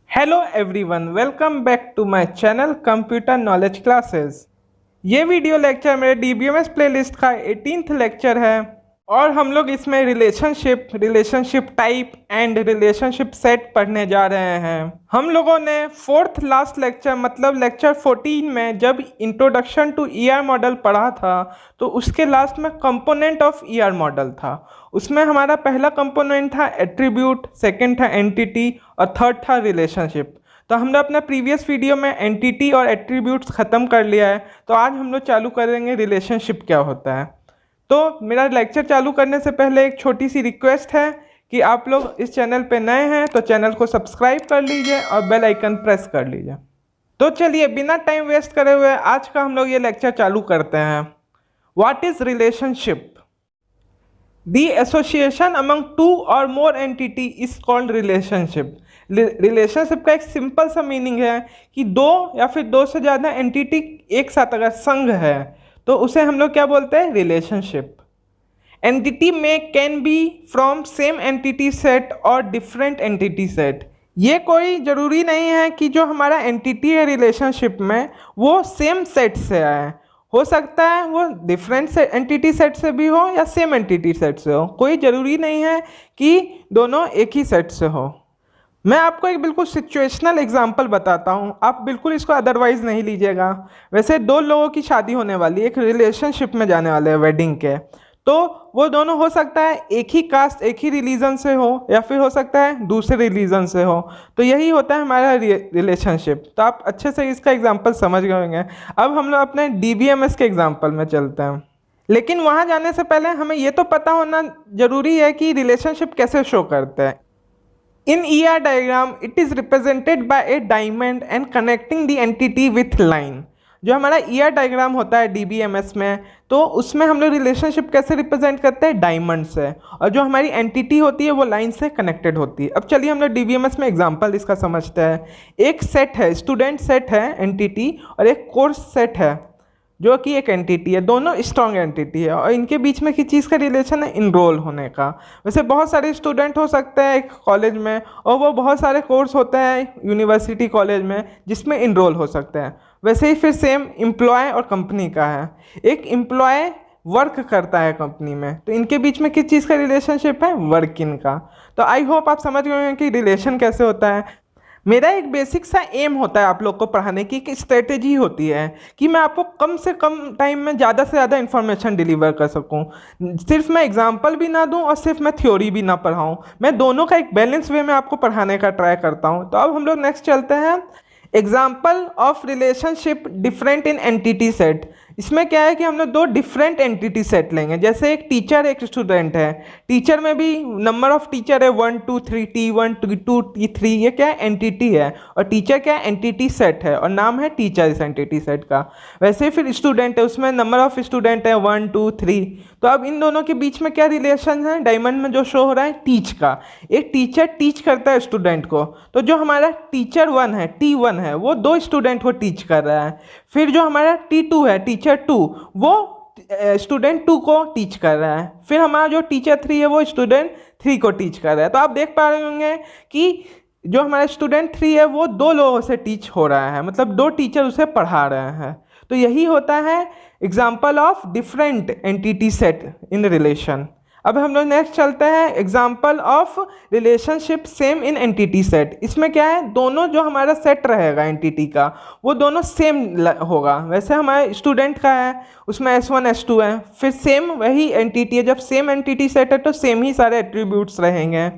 Hello everyone, welcome back to my channel computer knowledge classes. ये video lecture मेरे DBMS playlist का 18th lecture है और हम लोग इसमें relationship type and relationship set पढ़ने जा रहे हैं। हम लोगों ने फोर्थ लास्ट लेक्चर मतलब लेक्चर 14 में जब इंट्रोडक्शन टू ईआर मॉडल पढ़ा था तो उसके लास्ट में कंपोनेंट ऑफ ईआर मॉडल था। उसमें हमारा पहला कंपोनेंट था एट्रीब्यूट, सेकंड था एंटिटी और थर्ड था रिलेशनशिप। तो हमने अपना प्रीवियस वीडियो में एंटिटी और एट्रीब्यूट्स ख़त्म कर लिया है, तो आज हम लोग चालू करेंगे रिलेशनशिप क्या होता है। तो मेरा लेक्चर चालू करने से पहले एक छोटी सी रिक्वेस्ट है कि आप लोग इस चैनल पे नए हैं तो चैनल को सब्सक्राइब कर लीजिए और बेल आइकन प्रेस कर लीजिए। तो चलिए बिना टाइम वेस्ट करे हुए आज का हम लोग ये लेक्चर चालू करते हैं। What is relationship? The association among two or more entity is called relationship. Relationship का एक सिंपल सा मीनिंग है कि दो या फिर दो से ज़्यादा एंटिटी एक साथ अगर संघ है तो उसे हम लोग क्या बोलते हैं? रिलेशनशिप। एंटिटी में can be from same entity set और डिफरेंट एंटिटी सेट। ये कोई ज़रूरी नहीं है कि जो हमारा एंटिटी है रिलेशनशिप में वो सेम सेट से आए, हो सकता है वो डिफरेंट एंटिटी सेट से भी हो या सेम एंटिटी सेट से हो। कोई ज़रूरी नहीं है कि दोनों एक ही सेट से हो। मैं आपको एक बिल्कुल सिचुएशनल एग्जांपल बताता हूँ, आप बिल्कुल इसको अदरवाइज नहीं लीजिएगा। वैसे दो लोगों की शादी होने वाली, एक रिलेशनशिप में जाने वाले हैं वेडिंग के, तो वो दोनों हो सकता है एक ही कास्ट एक ही रिलीजन से हो या फिर हो सकता है दूसरे रिलीजन से हो। तो यही होता है हमारा रिलेशनशिप। तो आप अच्छे से इसका एग्जांपल समझ गए होंगे। अब हम लोग अपने डीबीएमएस के एग्जांपल में चलते हैं, लेकिन वहाँ जाने से पहले हमें ये तो पता होना ज़रूरी है कि रिलेशनशिप कैसे शो करते हैं। In ER diagram, it is represented by a diamond and connecting the entity with line. जो हमारा ER डायग्राम होता है DBMS में, तो उसमें हम लोग रिलेशनशिप कैसे रिप्रेजेंट करते हैं? डायमंड से। और जो हमारी एंटिटी होती है वो लाइन से कनेक्टेड होती है। अब चलिए हम लोग DBMS में एग्जांपल इसका समझते हैं। एक सेट है, स्टूडेंट सेट है एंटिटी, और एक कोर्स सेट है जो कि एक एंटिटी है। दोनों स्ट्रॉन्ग एंटिटी है और इनके बीच में किस चीज़ का रिलेशन है? इनरोल होने का। वैसे बहुत सारे स्टूडेंट हो सकते हैं एक कॉलेज में और वो बहुत सारे कोर्स होते हैं यूनिवर्सिटी कॉलेज में जिसमें इनरोल हो सकते हैं। वैसे ही फिर सेम एम्प्लॉय और कंपनी का है। एक एम्प्लॉय वर्क करता है कंपनी में, तो इनके बीच में किस चीज़ का रिलेशनशिप है? वर्किंग का। तो आई होप आप समझ गए हैं कि रिलेशन कैसे होता है। मेरा एक बेसिक सा एम होता है आप लोग को पढ़ाने की, एक स्ट्रेटेजी होती है कि मैं आपको कम से कम टाइम में ज़्यादा से ज़्यादा इन्फॉर्मेशन डिलीवर कर सकूं। सिर्फ मैं एग्जांपल भी ना दूं और सिर्फ मैं थ्योरी भी ना पढ़ाऊं, मैं दोनों का एक बैलेंस वे में आपको पढ़ाने का ट्राई करता हूं। तो अब हम लोग नेक्स्ट चलते हैं। Example of relationship different in entity set. इसमें क्या है कि हम लोग दो डिफरेंट एंटिटी सेट लेंगे। जैसे एक टीचर एक स्टूडेंट है, टीचर में भी नंबर ऑफ टीचर है 1 2 3, T1 T2 T3, ये क्या है? एंटिटी है। और टीचर क्या है? एंटिटी सेट है और नाम है टीचर इस एंटिटी सेट का। वैसे ही फिर स्टूडेंट है, उसमें नंबर ऑफ स्टूडेंट है 1 2 3। तो अब इन दोनों के बीच में क्या रिलेशन है? डायमंड में जो शो हो रहा है टीच का। एक टीचर टीच करता है स्टूडेंट को, तो जो हमारा टीचर 1 है T1 है वो दो स्टूडेंट को टीच कर रहा है। फिर जो हमारा T2 है टीचर 2 वो स्टूडेंट 2 को टीच कर रहा है। फिर हमारा जो टीचर 3 है वो स्टूडेंट 3 को टीच कर रहा है। तो आप देख पा रहे होंगे कि जो हमारा स्टूडेंट 3 है वो दो लोगों से टीच हो रहा है, मतलब दो टीचर उसे पढ़ा रहे हैं। तो यही होता है example of different entity set in relation. अब हम लोग नेक्स्ट चलते हैं example of relationship same in entity set. इसमें क्या है? दोनों जो हमारा सेट रहेगा एंटिटी का वो दोनों सेम होगा। वैसे हमारे स्टूडेंट का है उसमें S1 S2 है, फिर सेम वही एंटिटी है। जब सेम एंटिटी सेट है तो सेम ही सारे एट्रीब्यूट्स रहेंगे।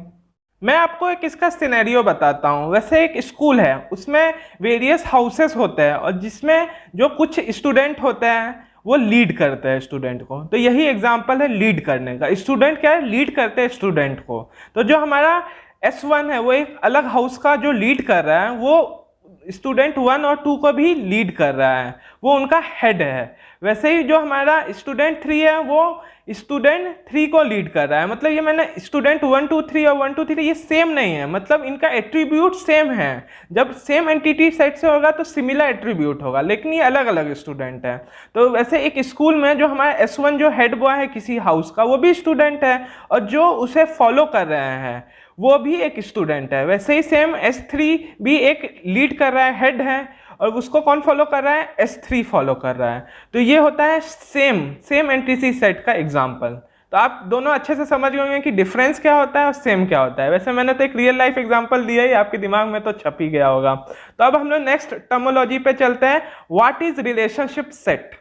मैं आपको एक इसका सिनेरियो बताता हूँ। वैसे एक स्कूल है, उसमें वेरियस हाउसेस होते हैं और जिसमें जो कुछ स्टूडेंट होते हैं वो लीड करते हैं स्टूडेंट को। तो यही एग्जांपल है लीड करने का। स्टूडेंट क्या है? लीड करते हैं स्टूडेंट को। तो जो हमारा S1 है वो एक अलग हाउस का जो लीड कर रहा है वो स्टूडेंट 1 और 2 को भी लीड कर रहा है। वो उनका हेड है। वैसे ही जो हमारा स्टूडेंट 3 है वो स्टूडेंट 3 को लीड कर रहा है। मतलब ये मैंने स्टूडेंट 1 2 3 और 1 2 3 ये सेम नहीं है, मतलब इनका एट्रीब्यूट सेम है। जब सेम एंटिटी सेट से होगा तो सिमिलर एट्रीब्यूट होगा, लेकिन ये अलग अलग स्टूडेंट है। तो वैसे एक स्कूल में जो हमारा S1 जो हेड बॉय है किसी हाउस का, वो भी स्टूडेंट है, और जो उसे फॉलो कर रहे हैं वो भी एक स्टूडेंट है। वैसे ही सेम S3 भी एक लीड कर रहा है, हेड है, और उसको कौन फॉलो कर रहा है, S3 फॉलो कर रहा है। तो ये होता है सेम एंटिटी सेट का एग्जाम्पल। तो आप दोनों अच्छे से समझ गए होंगे कि डिफरेंस क्या होता है और सेम क्या होता है। वैसे मैंने तो एक रियल लाइफ एग्जांपल दिया ही, आपके दिमाग में तो छप ही गया होगा। तो अब हम लोग नेक्स्ट टर्मोलॉजी पे चलते हैं। What is relationship set?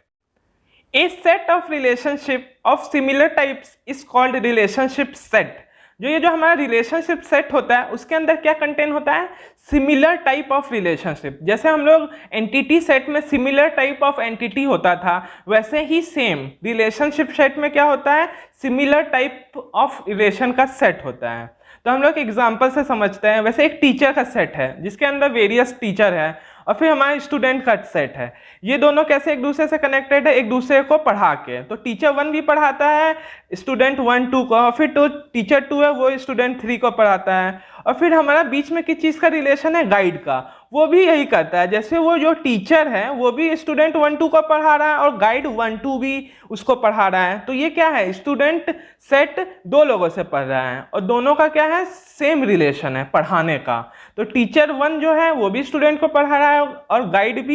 A set of relationship of similar types is called relationship set. ये जो हमारा रिलेशनशिप सेट होता है उसके अंदर क्या कंटेन होता है, सिमिलर टाइप ऑफ रिलेशनशिप। जैसे हम लोग एंटिटी सेट में सिमिलर टाइप ऑफ एंटिटी होता था, वैसे ही सेम रिलेशनशिप सेट में क्या होता है, सिमिलर टाइप ऑफ रिलेशन का सेट होता है। तो हम लोग एग्जांपल से समझते हैं। वैसे एक टीचर का सेट है जिसके अंदर वेरियस टीचर है, और फिर हमारे स्टूडेंट का सेट है। ये दोनों कैसे एक दूसरे से कनेक्टेड है, एक दूसरे को पढ़ा के। तो टीचर 1 भी पढ़ाता है स्टूडेंट 1 2 को, और फिर टीचर 2 है वो स्टूडेंट 3 को पढ़ाता है। और फिर हमारा बीच में किस चीज़ का रिलेशन है, गाइड का। वो भी यही करता है, जैसे वो जो टीचर है वो भी स्टूडेंट 1 2 को पढ़ा रहा है और गाइड 1 2 भी उसको पढ़ा रहा है। तो ये क्या है, स्टूडेंट सेट 2 लोगों से पढ़ रहा है और दोनों का क्या है, सेम रिलेशन है पढ़ाने का। तो टीचर 1 जो है वो भी स्टूडेंट को पढ़ा रहा है और गाइड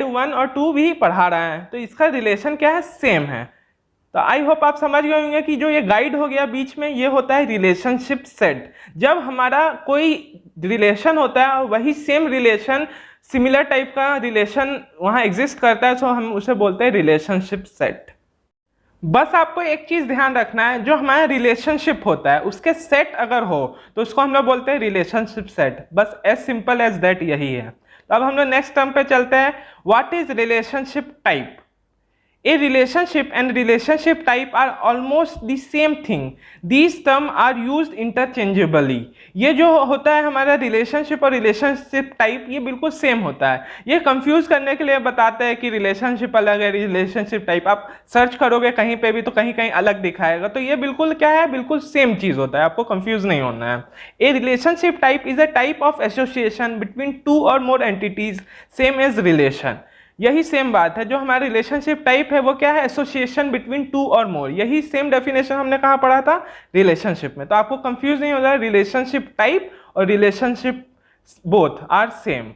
1 और 2 भी पढ़ा रहा है। तो इसका रिलेशन क्या है, सेम है। तो आई होप आप समझ गए होंगे कि जो ये गाइड हो गया बीच में, ये होता है रिलेशनशिप सेट। जब हमारा कोई रिलेशन होता है और वही सेम रिलेशन सिमिलर टाइप का रिलेशन वहाँ एग्जिस्ट करता है, तो हम उसे बोलते हैं रिलेशनशिप सेट। बस आपको एक चीज़ ध्यान रखना है, जो हमारा रिलेशनशिप होता है उसके सेट अगर हो तो उसको हम लोग बोलते हैं रिलेशनशिप सेट। बस एज सिंपल एज दैट यही है। तो अब हम लोग नेक्स्ट टर्म पे चलते हैं। What is relationship type? A relationship and relationship type are almost the same thing. These terms are used interchangeably. ये जो होता है हमारा रिलेशनशिप और रिलेशनशिप टाइप, ये बिल्कुल सेम होता है। ये कंफ्यूज करने के लिए बताते हैं कि रिलेशनशिप अलग है, रिलेशनशिप टाइप। आप सर्च करोगे कहीं पे भी तो कहीं कहीं अलग दिखाएगा। तो ये बिल्कुल क्या है, बिल्कुल सेम चीज़ होता है, आपको कंफ्यूज नहीं होना है। A relationship type is a type of association between 2 or more entities same as relation. यही सेम बात है, जो हमारा रिलेशनशिप टाइप है वो क्या है, एसोसिएशन बिटवीन 2 और मोर। यही सेम डेफिनेशन हमने कहाँ पढ़ा था, रिलेशनशिप में। तो आपको कंफ्यूज नहीं हो जाए, रिलेशनशिप टाइप और रिलेशनशिप बोथ आर सेम।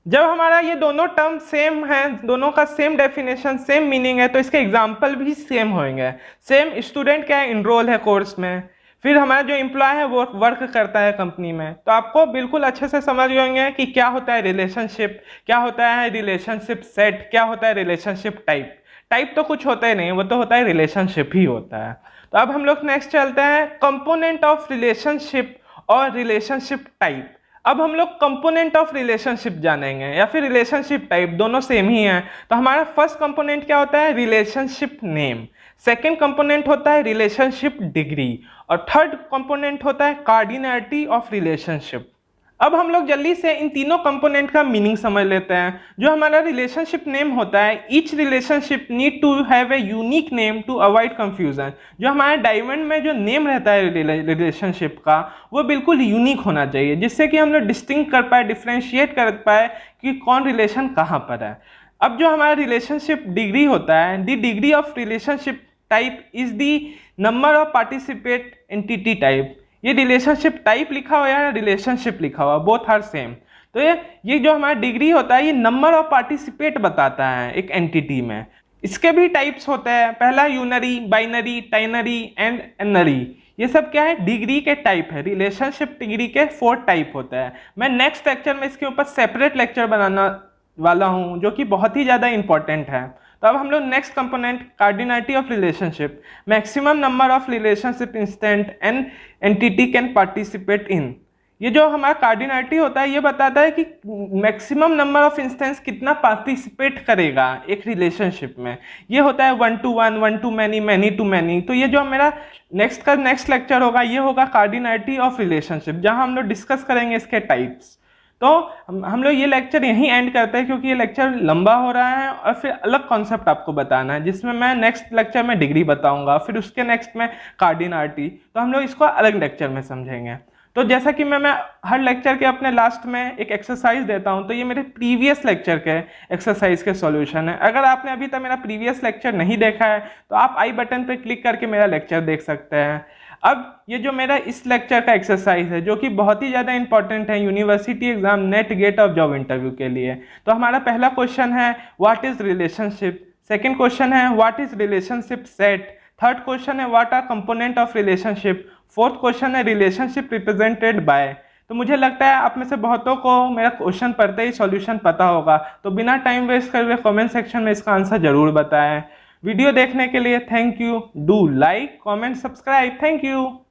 जब हमारा ये दोनों टर्म सेम है, दोनों का सेम डेफिनेशन सेम मीनिंग है, तो इसके एग्जाम्पल भी सेम होंगे। सेम स्टूडेंट क्या है, इनरोल है कोर्स में, फिर हमारा जो एम्प्लॉय है वो वर्क करता है कंपनी में। तो आपको बिल्कुल अच्छे से समझ गए होंगे कि क्या होता है रिलेशनशिप, क्या होता है रिलेशनशिप सेट, क्या होता है रिलेशनशिप टाइप। टाइप तो कुछ होता ही नहीं, वो तो होता है रिलेशनशिप ही होता है। तो अब हम लोग नेक्स्ट चलते हैं, कंपोनेंट ऑफ रिलेशनशिप और रिलेशनशिप टाइप। अब हम लोग कंपोनेंट ऑफ रिलेशनशिप जानेंगे या फिर रिलेशनशिप टाइप, दोनों सेम ही हैं। तो हमारा फर्स्ट कंपोनेंट क्या होता है, रिलेशनशिप नेम। सेकेंड कंपोनेंट होता है रिलेशनशिप डिग्री, और थर्ड कंपोनेंट होता है कार्डिनैलिटी ऑफ रिलेशनशिप। अब हम लोग जल्दी से इन तीनों कंपोनेंट का मीनिंग समझ लेते हैं। जो हमारा रिलेशनशिप नेम होता है, each relationship need to have a unique name to avoid confusion. जो हमारे डायमंड में जो नेम रहता है रिलेशनशिप का, वो बिल्कुल यूनिक होना चाहिए, जिससे कि हम लोग डिस्टिंक्ट कर पाए, डिफ्रेंशिएट कर पाए कि कौन रिलेशन कहाँ पर है। अब जो हमारा रिलेशनशिप डिग्री होता है, the degree of relationship type is the number of participate entity type. ये रिलेशनशिप टाइप लिखा हुआ है, रिलेशनशिप लिखा हुआ, बोथ आर सेम। तो ये जो हमारा डिग्री होता है, ये नंबर ऑफ पार्टिसिपेट बताता है एक एंटिटी में। इसके भी टाइप्स होते हैं, पहला यूनरी, बाइनरी, टाइनरी एंड एनरी। ये सब क्या है, डिग्री के टाइप है। रिलेशनशिप डिग्री के 4 टाइप होता है। मैं नेक्स्ट लेक्चर में इसके ऊपर सेपरेट लेक्चर बनाना वाला हूँ, जो कि बहुत ही ज़्यादा इंपॉर्टेंट है। तो अब हम लोग next component, cardinality of relationship. Maximum number of relationship instant and entity can participate in. ये जो हमारा कार्डिनैलिटी होता है, ये बताता है कि मैक्सिमम नंबर ऑफ इंस्टेंस कितना पार्टिसिपेट करेगा एक रिलेशनशिप में। ये होता है 1 to 1, 1 to many, many to many। तो ये जो मेरा नेक्स्ट लेक्चर होगा, ये होगा कार्डिनैलिटी ऑफ रिलेशनशिप, जहाँ हम लोग डिस्कस करेंगे इसके टाइप्स। तो हम लोग ये लेक्चर यहीं एंड करते हैं, क्योंकि ये लेक्चर लंबा हो रहा है और फिर अलग कॉन्सेप्ट आपको बताना है, जिसमें मैं नेक्स्ट लेक्चर में डिग्री बताऊंगा, फिर उसके नेक्स्ट में कार्डिनलिटी। तो हम लोग इसको अलग लेक्चर में समझेंगे। तो जैसा कि मैं हर लेक्चर के अपने लास्ट में एक एक्सरसाइज देता हूं, तो ये मेरे प्रीवियस लेक्चर के एक्सरसाइज के सॉल्यूशन है। अगर आपने अभी तक मेरा प्रीवियस लेक्चर नहीं देखा है तो आप आई बटन पर क्लिक करके मेरा लेक्चर देख सकते हैं। अब ये जो मेरा इस लेक्चर का एक्सरसाइज है, जो कि बहुत ही ज़्यादा इंपॉर्टेंट है यूनिवर्सिटी एग्जाम, नेट, गेट और जॉब इंटरव्यू के लिए। तो हमारा पहला क्वेश्चन है what is relationship, second question है what is relationship set, third question है what are component of relationship, fourth question है रिलेशनशिप रिप्रेजेंटेड बाय। तो मुझे लगता है आप में से बहुतों को मेरा क्वेश्चन पढ़ते ही सॉल्यूशन पता होगा, तो बिना टाइम वेस्ट करे हुए कमेंट सेक्शन में इसका आंसर जरूर बताएं। वीडियो देखने के लिए thank you. Do like, comment, subscribe. Thank you.